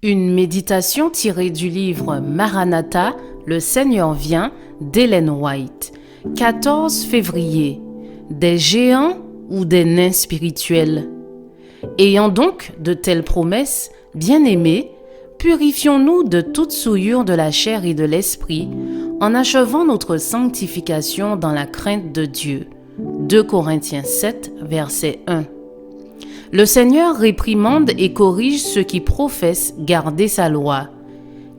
Une méditation tirée du livre Maranatha, le Seigneur vient d'Ellen White. 14 février. Des géants ou des nains spirituels. Ayant donc de telles promesses, bien-aimés, purifions-nous de toute souillure de la chair et de l'esprit, en achevant notre sanctification dans la crainte de Dieu. 2 Corinthiens 7, verset 1. Le Seigneur réprimande et corrige ceux qui professent garder sa loi.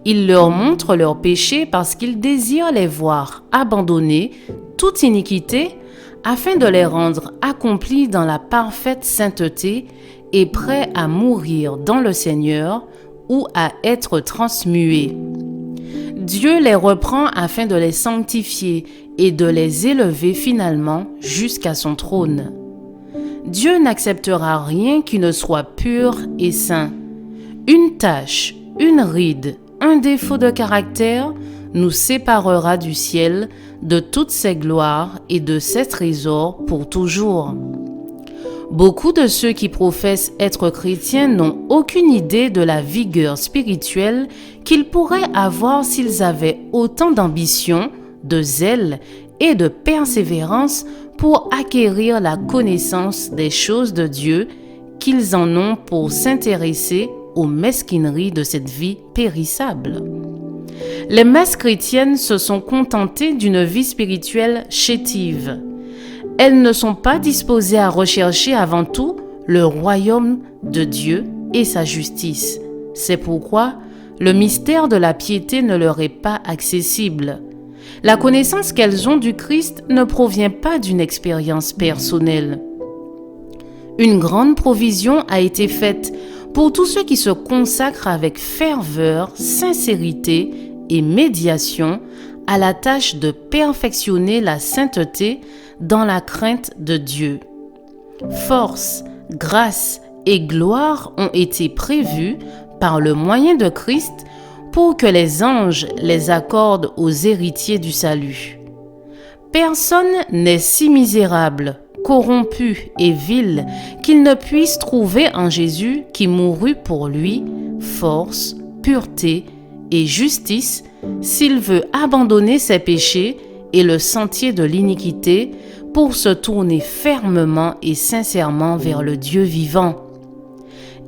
Il leur montre leurs péchés parce qu'il désire les voir abandonner toute iniquité afin de les rendre accomplis dans la parfaite sainteté et prêts à mourir dans le Seigneur ou à être transmués. Dieu les reprend afin de les sanctifier et de les élever finalement jusqu'à son trône. Dieu n'acceptera rien qui ne soit pur et saint. Une tache, une ride, un défaut de caractère nous séparera du ciel, de toutes ses gloires et de ses trésors pour toujours. Beaucoup de ceux qui professent être chrétiens n'ont aucune idée de la vigueur spirituelle qu'ils pourraient avoir s'ils avaient autant d'ambition, de zèle et de persévérance pour acquérir la connaissance des choses de Dieu qu'ils en ont pour s'intéresser aux mesquineries de cette vie périssable. Les messes chrétiennes se sont contentées d'une vie spirituelle chétive. Elles ne sont pas disposées à rechercher avant tout le royaume de Dieu et sa justice. C'est pourquoi le mystère de la piété ne leur est pas accessible. La connaissance qu'elles ont du Christ ne provient pas d'une expérience personnelle. Une grande provision a été faite pour tous ceux qui se consacrent avec ferveur, sincérité et médiation à la tâche de perfectionner la sainteté dans la crainte de Dieu. Force, grâce et gloire ont été prévues par le moyen de Christ pour que les anges les accordent aux héritiers du salut. Personne n'est si misérable, corrompu et vil qu'il ne puisse trouver en Jésus qui mourut pour lui force, pureté et justice s'il veut abandonner ses péchés et le sentier de l'iniquité pour se tourner fermement et sincèrement vers le Dieu vivant.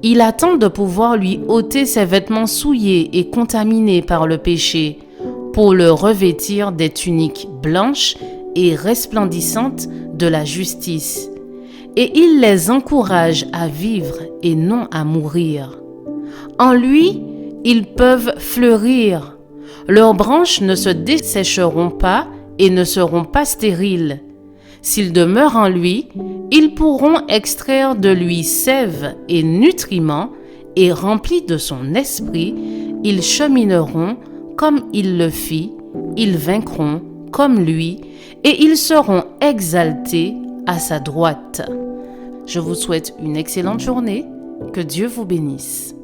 Il attend de pouvoir lui ôter ses vêtements souillés et contaminés par le péché pour le revêtir des tuniques blanches et resplendissantes de la justice. Et il les encourage à vivre et non à mourir. En lui, ils peuvent fleurir. Leurs branches ne se dessécheront pas et ne seront pas stériles. S'ils demeurent en lui, ils pourront extraire de lui sève et nutriments, et remplis de son esprit, ils chemineront comme il le fit, ils vaincront comme lui, et ils seront exaltés à sa droite. Je vous souhaite une excellente journée, que Dieu vous bénisse.